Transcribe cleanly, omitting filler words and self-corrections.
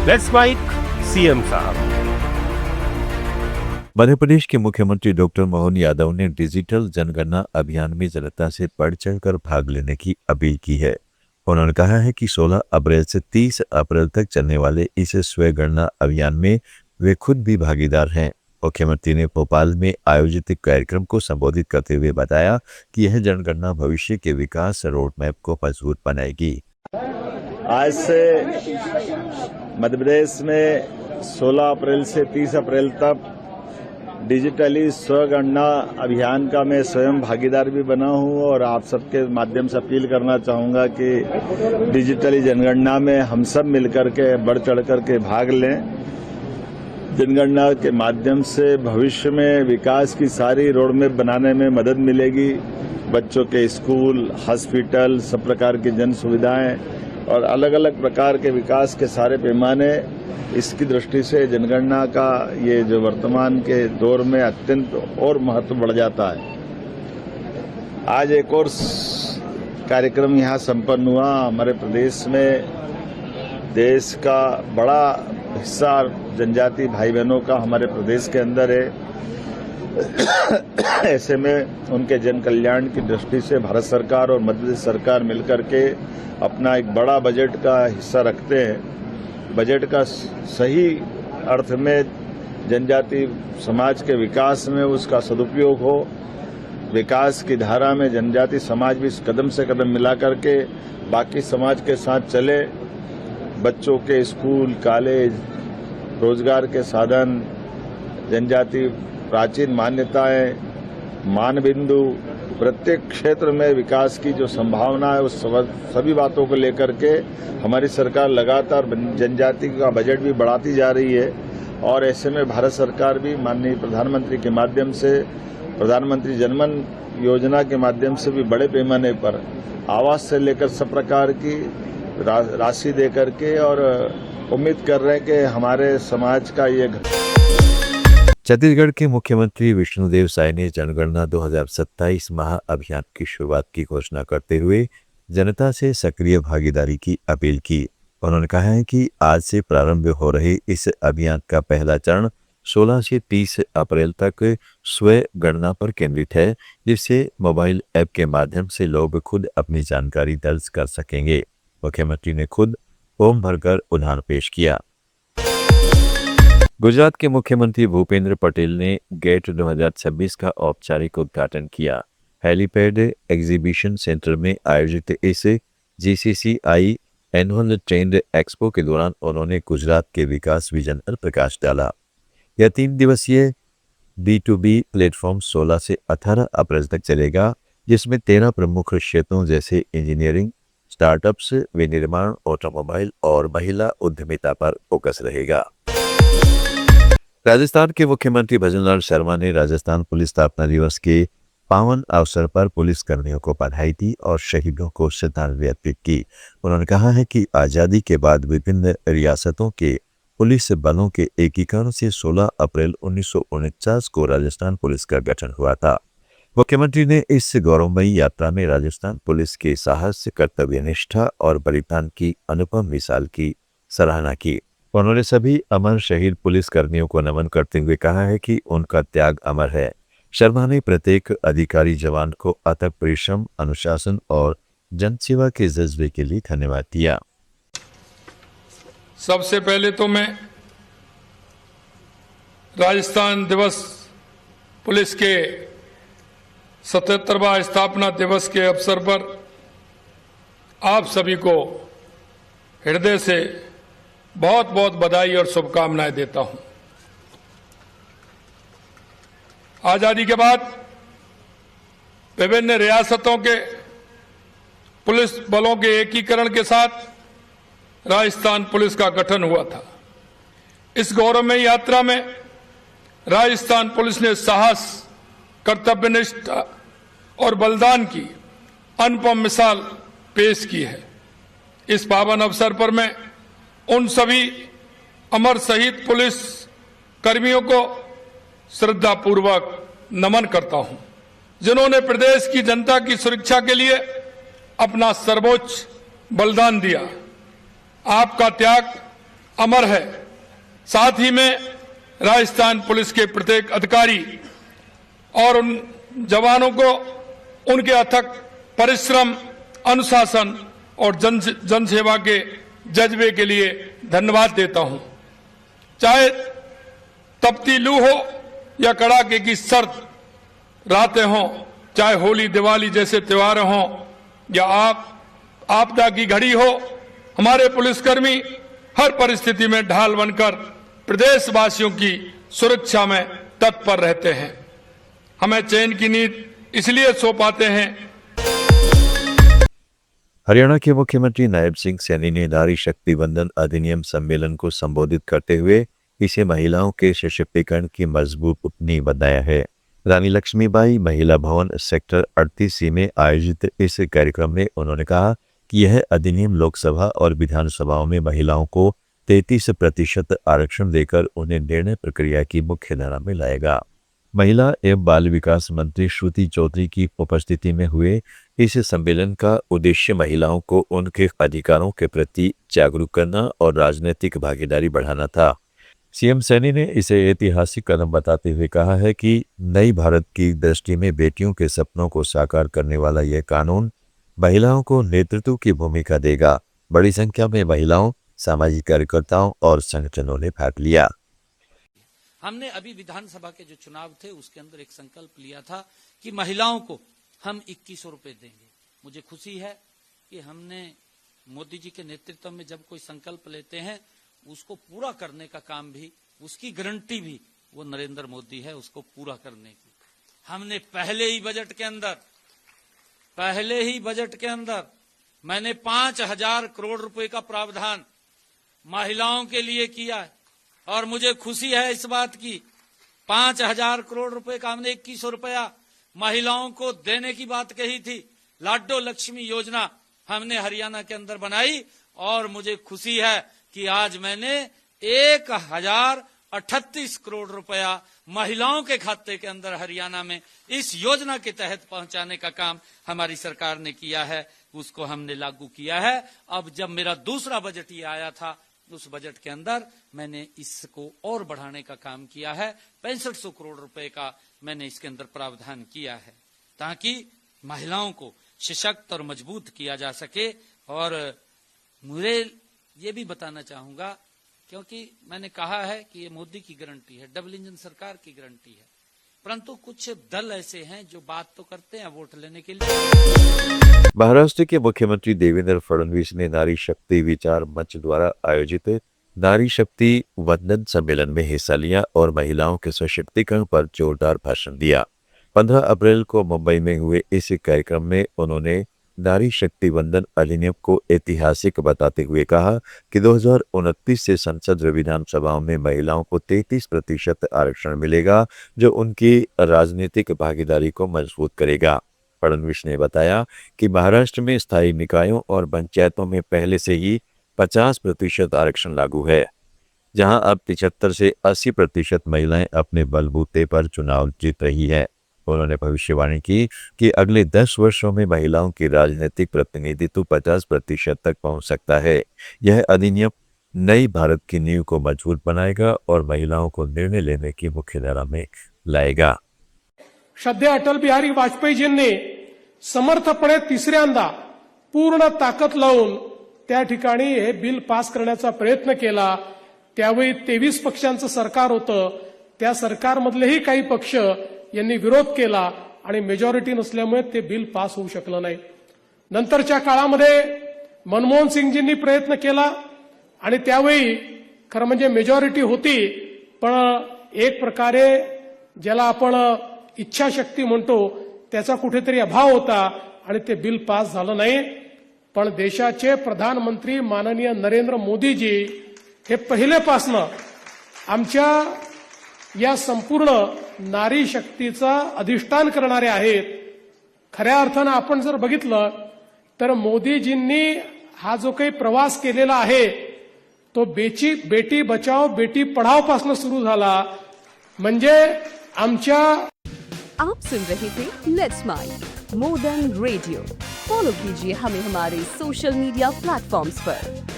Let's mic CM साहब। मध्य प्रदेश के मुख्यमंत्री डॉक्टर मोहन यादव ने डिजिटल जनगणना अभियान में जनता से बढ़ चढ़कर भाग लेने की अपील की है। उन्होंने कहा है कि 16 अप्रैल से 30 अप्रैल तक चलने वाले इस स्वयं अभियान में वे खुद भी भागीदार हैं। मुख्यमंत्री ने भोपाल में आयोजित एक कार्यक्रम को संबोधित करते हुए बताया कि यह जनगणना भविष्य के विकास रोड मैप को मजबूत बनाएगी। आज से मध्य प्रदेश में 16 अप्रैल से 30 अप्रैल तक डिजिटली स्वगणना अभियान का मैं स्वयं भागीदार भी बना हूं और आप सबके माध्यम से अपील करना चाहूंगा कि डिजिटली जनगणना में हम सब मिलकर के बढ़ चढ़ कर के भाग लें। जनगणना के माध्यम से भविष्य में विकास की सारी रोड मैप बनाने में मदद मिलेगी। बच्चों के स्कूल, हॉस्पिटल, सब प्रकार की जन सुविधाएं और अलग अलग प्रकार के विकास के सारे पैमाने, इसकी दृष्टि से जनगणना का ये जो वर्तमान के दौर में अत्यंत और महत्व बढ़ जाता है। आज एक और कार्यक्रम यहाँ संपन्न हुआ। हमारे प्रदेश में देश का बड़ा हिस्सा जनजाति भाई बहनों का हमारे प्रदेश के अंदर है। ऐसे में उनके जन कल्याण की दृष्टि से भारत सरकार और मध्य प्रदेश सरकार मिलकर के अपना एक बड़ा बजट का हिस्सा रखते हैं। बजट का सही अर्थ में जनजाति समाज के विकास में उसका सदुपयोग हो, विकास की धारा में जनजाति समाज भी कदम से कदम मिला करके बाकी समाज के साथ चले। बच्चों के स्कूल, कॉलेज, रोजगार के साधन, जनजाति प्राचीन मान्यताएं, मानबिंदु, प्रत्येक क्षेत्र में विकास की जो संभावना है उस सभी बातों को लेकर के हमारी सरकार लगातार जनजाति का बजट भी बढ़ाती जा रही है। और ऐसे में भारत सरकार भी माननीय प्रधानमंत्री के माध्यम से, प्रधानमंत्री जनमन योजना के माध्यम से भी बड़े पैमाने पर आवास से लेकर सब प्रकार की राशि दे करके और उम्मीद कर रहे हैं कि हमारे समाज का ये। छत्तीसगढ़ के मुख्यमंत्री विष्णुदेव साय ने जनगणना 2027 महाअभियान की शुरुआत की घोषणा करते हुए जनता से सक्रिय भागीदारी की अपील की। उन्होंने कहा है कि आज से प्रारंभ हो रहे इस अभियान का पहला चरण 16 से 30 अप्रैल तक स्वयं गणना पर केंद्रित है, जिससे मोबाइल ऐप के माध्यम से लोग खुद अपनी जानकारी दर्ज कर सकेंगे। मुख्यमंत्री ने खुद फॉर्म भरकर उदाहरण पेश किया। गुजरात के मुख्यमंत्री भूपेंद्र पटेल ने गेट 2026 का औपचारिक उद्घाटन किया। हेलीपैड एग्जीबिशन सेंटर में आयोजित इस GCCI एनुअल ट्रेंड एक्सपो के दौरान उन्होंने गुजरात के विकास विजन पर प्रकाश डाला। यह 3 दिवसीय B2B प्लेटफॉर्म 16 से 18 अप्रैल तक चलेगा, जिसमें 13 प्रमुख क्षेत्रों जैसे इंजीनियरिंग, स्टार्टअप्स, विनिर्माण, ऑटोमोबाइल और महिला उद्यमिता पर फोकस रहेगा। राजस्थान के मुख्यमंत्री भजनलाल शर्मा ने राजस्थान पुलिस स्थापना दिवस के पावन अवसर पर पुलिस कर्मियों को बधाई दी और शहीदों को श्रद्धांजलि अर्पित की। उन्होंने कहा है कि आज़ादी के बाद विभिन्न रियासतों के पुलिस बलों के एकीकरण से 16 अप्रैल 1949 को राजस्थान पुलिस का गठन हुआ था। मुख्यमंत्री ने इस गौरवमयी यात्रा में राजस्थान पुलिस के साहस, कर्तव्यनिष्ठा और बलिदान की अनुपम मिसाल की सराहना की। उन्होंने सभी अमर शहीद पुलिस कर्मियों को नमन करते हुए कहा है कि उनका त्याग अमर है। शर्मा ने प्रत्येक अधिकारी जवान को अथक परिश्रम, अनुशासन और जनसेवा के जज्बे के लिए धन्यवाद दिया। सबसे पहले तो मैं राजस्थान दिवस पुलिस के 77वां स्थापना दिवस के अवसर पर आप सभी को हृदय से बहुत बहुत बधाई और शुभकामनाएं देता हूं। आजादी के बाद विभिन्न रियासतों के पुलिस बलों के एकीकरण के साथ राजस्थान पुलिस का गठन हुआ था। इस गौरवमयी यात्रा में राजस्थान पुलिस ने साहस, कर्तव्यनिष्ठा और बलिदान की अनुपम मिसाल पेश की है। इस पावन अवसर पर मैं उन सभी अमर शहीद पुलिस कर्मियों को श्रद्धापूर्वक नमन करता हूं, जिन्होंने प्रदेश की जनता की सुरक्षा के लिए अपना सर्वोच्च बलिदान दिया। आपका त्याग अमर है। साथ ही में राजस्थान पुलिस के प्रत्येक अधिकारी और उन जवानों को उनके अथक परिश्रम, अनुशासन और जनसेवा के जज्बे के लिए धन्यवाद देता हूं। चाहे तपती लू हो या कड़ाके की सर्द रातें हों, चाहे होली दिवाली जैसे त्योहार हों या आपदा की घड़ी हो, हमारे पुलिसकर्मी हर परिस्थिति में ढाल बनकर प्रदेशवासियों की सुरक्षा में तत्पर रहते हैं। हमें चैन की नींद इसलिए सो पाते हैं। हरियाणा के मुख्यमंत्री नायब सिंह सैनी ने नारी शक्ति वंदन अधिनियम सम्मेलन को संबोधित करते हुए इसे महिलाओं के सशक्तिकरण की मजबूत नींव बताया है। रानी लक्ष्मीबाई महिला भवन सेक्टर 38C में आयोजित इस कार्यक्रम में उन्होंने कहा कि यह अधिनियम लोकसभा और विधानसभाओं में महिलाओं को 33% आरक्षण देकर उन्हें निर्णय प्रक्रिया की मुख्य धारा में लाएगा। महिला एवं बाल विकास मंत्री श्रुति चौधरी की उपस्थिति में हुए इस सम्मेलन का उद्देश्य महिलाओं को उनके अधिकारों के प्रति जागरूक करना और राजनीतिक भागीदारी बढ़ाना था। सीएम सैनी ने इसे ऐतिहासिक कदम बताते हुए कहा है कि नई भारत की दृष्टि में बेटियों के सपनों को साकार करने वाला यह कानून महिलाओं को नेतृत्व की भूमिका देगा। बड़ी संख्या में महिलाओं, सामाजिक कार्यकर्ताओं और संगठनों ने भाग लिया। हमने अभी विधानसभा के जो चुनाव थे उसके अंदर एक संकल्प लिया था कि महिलाओं को हम 2100 रुपए देंगे। मुझे खुशी है कि हमने मोदी जी के नेतृत्व में जब कोई संकल्प लेते हैं उसको पूरा करने का काम भी, उसकी गारंटी भी वो नरेंद्र मोदी है उसको पूरा करने की। हमने पहले ही बजट के अंदर मैंने 5000 करोड़ रुपए का प्रावधान महिलाओं के लिए किया है और मुझे खुशी है इस बात की 5000 करोड़ रुपए का हमने 2100 रुपया महिलाओं को देने की बात कही थी। लाडो लक्ष्मी योजना हमने हरियाणा के अंदर बनाई और मुझे खुशी है कि आज मैंने 1038 करोड़ रुपया महिलाओं के खाते के अंदर हरियाणा में इस योजना के तहत पहुंचाने का काम हमारी सरकार ने किया है, उसको हमने लागू किया है। अब जब मेरा दूसरा बजट ये आया था उस बजट के अंदर मैंने इसको और बढ़ाने का काम किया है। 6500 करोड़ रुपए का मैंने इसके अंदर प्रावधान किया है ताकि महिलाओं को सशक्त और मजबूत किया जा सके। और मुझे ये भी बताना चाहूंगा क्योंकि मैंने कहा है कि ये मोदी की गारंटी है, डबल इंजन सरकार की गारंटी है, परंतु कुछ दल ऐसे हैं जो बात तो करते हैं वोट लेने के लिए। महाराष्ट्र के मुख्यमंत्री देवेंद्र फडणवीस ने नारी शक्ति विचार मंच द्वारा आयोजित नारी शक्ति वंदन सम्मेलन में हिस्सा लिया और महिलाओं के सशक्तिकरण पर जोरदार भाषण दिया। 15 अप्रैल को मुंबई में हुए इस कार्यक्रम में उन्होंने नारी शक्ति वंदन अधिनियम को ऐतिहासिक बताते हुए कहा कि 2029 से संसद व विधानसभाओं में महिलाओं को 33% आरक्षण मिलेगा जो उनकी राजनीतिक भागीदारी को मजबूत करेगा। फडणवीस ने बताया कि महाराष्ट्र में स्थायी निकायों और पंचायतों में पहले से ही 50% आरक्षण लागू है, जहां अब 75 से 80% महिलाएं अपने बलबूते पर चुनाव जीत रही है। उन्होंने भविष्यवाणी की कि अगले 10 वर्षों में महिलाओं की राजनीतिक प्रतिनिधित्व 50% तक पहुंच सकता है। यह अधिनियम नई भारत की नींव को मजबूत बनाएगा और महिलाओं को निर्णय लेने की मुख्यधारा में लाएगा। श्रद्धेय अटल बिहारी वाजपेयीजींनी समर्थपणे तिसऱ्यांदा पूर्ण ताकद लावून त्या ठिकाणी हे बिल पास करण्याचा प्रयत्न केला। त्यावेळी 23 पक्षांचं सरकार होतं, त्या सरकारमधलेही काही पक्ष यांनी विरोध केला आणि मेजॉरिटी नसल्यामुळे ते बिल पास होऊ शकलं नाही। नंतरच्या काळामध्ये मनमोहन सिंगजींनी प्रयत्न केला आणि त्यावेळी खरं म्हणजे मेजॉरिटी होती, पण एक प्रकारे ज्याला आपण इच्छाशक्ती म्हणतो त्याचा कुठेतरी अभाव होता आणि ते बिल पास झालं नाही। पण देशाचे प्रधानमंत्री माननीय नरेंद्र मोदीजी हे पहिलेपासनं आमच्या या संपूर्ण नारी शक्तीचा अधिष्ठान करणारे आहेत। खऱ्या अर्थानं आपण जर बघितलं तर मोदीजींनी हा जो काही प्रवास केलेला आहे तो बेटी बचाओ बेटी पढ़ाओ पासून सुरू झाला। म्हणजे आमच्या आप सुन रहे थे let's smile more than radio. Follow कीजिए हमें हमारे सोशल मीडिया प्लेटफॉर्म्स पर।